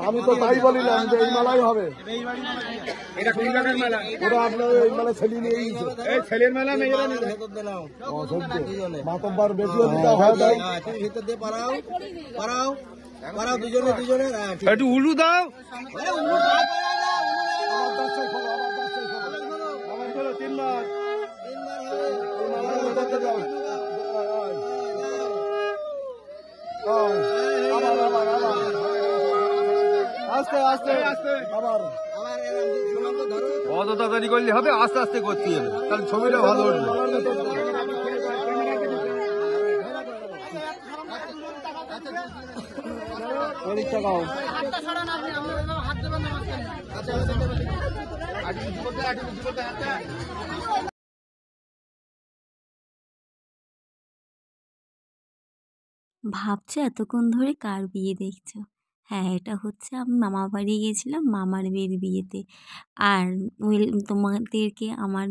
আমি তো তাই বলিলাম যে এই মেলাই হবে। এটা কোন জায়গার মেলা? ওরা আপনার এই মেলা ছেলে নিয়ে গেছে। এই ছেলের মেলা মেয়েরা নিয়ে মাতব্বার বেশি হলে হয় তাই তুমি ভিতর দিয়ে পারাও পারাও পারাও দুজনে দুজনে একটু উলু দাও। উলু দাও তিনবার আস্তে আস্তে আস্তে আবার অত তাড়াতাড়ি করলে হবে, আস্তে আস্তে করতে হবে, তাহলে ছবিটা ভালো উঠবে। ভাবছো এতক্ষণ ধরে কার বিয়ে দেখছো? হ্যাঁ, এটা হচ্ছে আমি মামা বাড়ি গেছিলাম মামার মেয়ের বিয়েতে। আর তোমাদেরকে আমার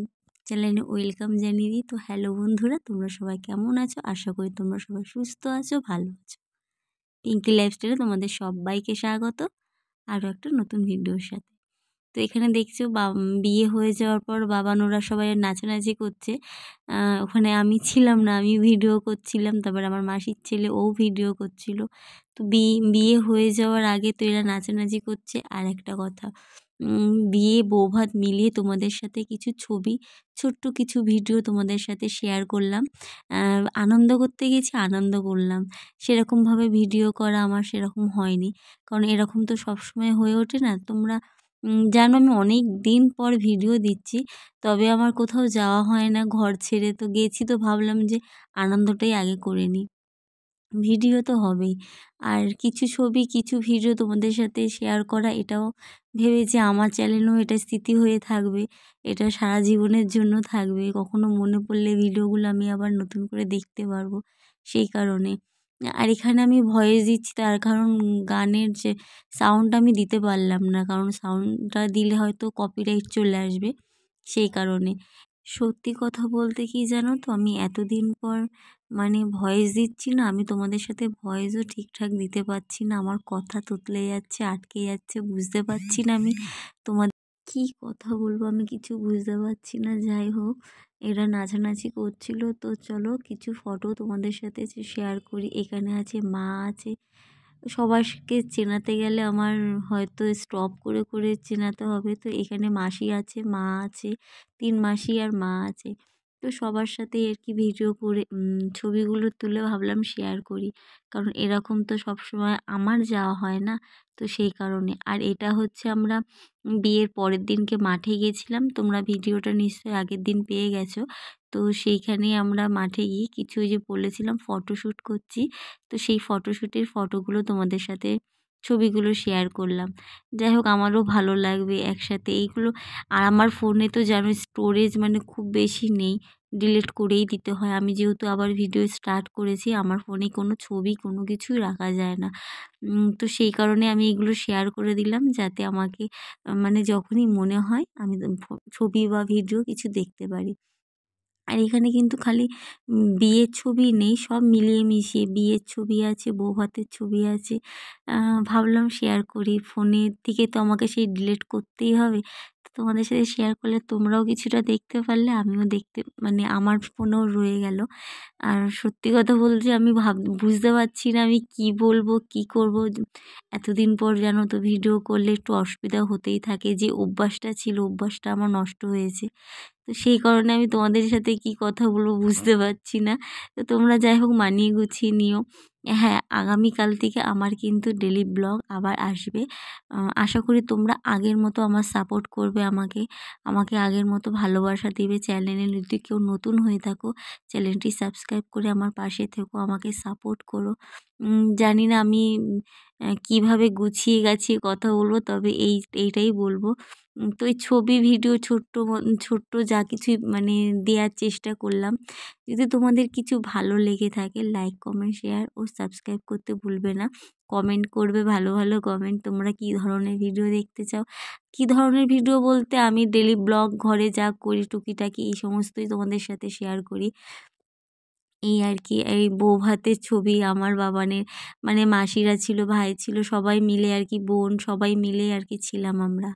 চ্যানেলে ওয়েলকাম জানিয়ে দিই। তো হ্যালো বন্ধুরা, তোমরা সবাই কেমন আছো? আশা করি তোমরা সবাই সুস্থ আছো, ভালো আছো। পিঙ্কি লাইফস্টাইলে তোমাদের সবাইকে স্বাগত আরও একটা নতুন ভিডিওর সাথে। তো এখানে দেখছো বিয়ে হয়ে যাওয়ার পর বাবানোরা সবাই নাচানাচি করছে। ওখানে আমি ছিলাম না, আমি ভিডিও করছিলাম, তারপর আমার মাসির ছেলে ও ভিডিও করছিল। তো বিয়ে হয়ে যাওয়ার আগে তো এরা নাচানাচি করছে। আর একটা কথা, বিয়ে বৌভাত মিলিয়ে তোমাদের সাথে কিছু ছবি, ছোট্ট কিছু ভিডিও তোমাদের সাথে শেয়ার করলাম। আনন্দ করতে গেছি, আনন্দ করলাম। সেরকমভাবে ভিডিও করা আমার সেরকম হয়নি, কারণ এরকম তো সবসময় হয়ে ওঠে না। তোমরা জানো আমি অনেক দিন পর ভিডিও দিচ্ছি, তবে আমার কোথাও যাওয়া হয় না ঘর ছেড়ে। তো গেছি, তো ভাবলাম যে আনন্দটাই আগে করে নিই, ভিডিও তো হবেই। আর কিছু ছবি কিছু ভিডিও তোমাদের সাথে শেয়ার করা, এটাও ভেবেছি আমার চ্যানেলেও এটা স্মৃতি হয়ে থাকবে, এটা সারা জীবনের জন্য থাকবে। কখনো মনে পড়লে ভিডিওগুলো আমি আবার নতুন করে দেখতে পারবো, সেই কারণে। আর এখানে আমি ভয়েস দিচ্ছি, তার কারণ গানের যে সাউন্ডটা আমি দিতে পারলাম না, কারণ সাউন্ডটা দিলে হয়তো কপিরাইট চলে আসবে, সেই কারণে। সত্যি কথা বলতে কি জানো তো, আমি এতদিন পর মানে ভয়েস দিচ্ছি না, আমি তোমাদের সাথে ভয়েসও ঠিকঠাক দিতে পারছি না। আমার কথা তুতলে যাচ্ছে, আটকে যাচ্ছে, বুঝতে পারছি না আমি তোমাদের কী কথা বলবো, আমি কিছু বুঝতে পারছি না। যাই হোক, এরা নাচানাচি করছিল, তো চলো কিছু ফটো তোমাদের সাথে শেয়ার করি। এখানে আছে মা আছে, সবাইকে চেনাতে গেলে আমার হয়তো স্টপ করে করে চেনাতে হবে। তো এখানে মাসি আছে, মা আছে, 3 মাসি আর মা আছে। তো সবার সাথে আর কি ভিডিও করে ছবিগুলো তুলে ভাবলাম শেয়ার করি, কারণ এরকম তো সবসময় আমার যাওয়া হয় না, তো সেই কারণে। আর এটা হচ্ছে আমরা বিয়ের পরের দিনকে মাঠে গেছিলাম, তোমরা ভিডিওটা নিশ্চয়ই আগের দিন পেয়ে গেছো। তো সেইখানে আমরা মাঠে গিয়ে কিছু ওই যে বলেছিলাম ফটোশ্যুট করছি, তো সেই ফটোশ্যুটের ফটোগুলো তোমাদের সাথে ছবিগুলো শেয়ার করলাম। যাই হোক আমারও ভালো লাগবে একসাথে এইগুলো। আর আমার ফোনে তো জানো স্টোরেজ মানে খুব বেশি নেই, ডিলিট করেই দিতে হয়। আমি যেহেতু আবার ভিডিও স্টার্ট করেছি, আমার ফোনে কোনো ছবি কোনো কিছুই রাখা যায় না। তো সেই কারণে আমি এগুলো শেয়ার করে দিলাম, যাতে আমাকে মানে যখনই মনে হয় আমি ছবি বা ভিডিও কিছু দেখতে পারি। আর এখানে কিন্তু খালি বিয়ের ছবি নেই, সব মিলিয়ে মিশিয়ে বিয়ের ছবি আছে, বৌভাতের ছবি আছে। ভাবলাম শেয়ার করি, ফোনের থেকে তো আমাকে সেই ডিলিট করতেই হবে। তো তোমাদের সাথে শেয়ার করলে তোমরাও কিছুটা দেখতে পারলে, আমিও দেখতে মানে আমার ফোনেও রয়ে গেল। আর সত্যি কথা বলতে আমি বুঝতে পারছি না আমি কি বলবো, কি করব। এতদিন পর জানো তো ভিডিও করলে একটু অসুবিধা হতেই থাকে, যে অভ্যাসটা ছিল অভ্যাসটা আমার নষ্ট হয়েছে। তো সেই কারণে আমি তোমাদের সাথে কি কথা বলবো বুঝতে পারছি না। তো তোমরা যাই হোক মানিয়ে গুছিয়ে নিও। হ্যাঁ, আগামীকাল থেকে আমার কিন্তু ডেলি ব্লগ আবার আসবে। আশা করি তোমরা আগের মতো আমার সাপোর্ট করবে আমাকে, আমাকে আগের মতো ভালোবাসা দিবে। চ্যানেলে যদি কেউ নতুন হয়ে থাকো, চ্যানেলটি সাবস্ক্রাইব করে আমার পাশে থেকো, আমাকে সাপোর্ট করো। জানি না আমি কীভাবে গুছিয়ে গাছিয়ে কথা বলবো, তবে এইটাই বলবো। তো এই ছবি ভিডিও ছোট্ট যা কিছুই মানে দেওয়ার চেষ্টা করলাম। যদি তোমাদের কিছু ভালো লেগে থাকে, লাইক কমেন্ট শেয়ার ও সাবস্ক্রাইব করতে ভুলবে না। কমেন্ট করবে, ভালো ভালো কমেন্ট। তোমরা কী ধরনের ভিডিও দেখতে চাও, কী ধরনের ভিডিও বলতে আমি ডেলি ব্লগ, ঘরে যা করি টুকিটাকি এই সমস্তই তোমাদের সাথে শেয়ার করি। এই আর কি, এই বৌভাতের ছবি আমার বাবানের, মানে মাসিরা ছিল, ভাই ছিল, সবাই মিলে আর কি, বোন সবাই মিলে আর কি ছিলাম আমরা।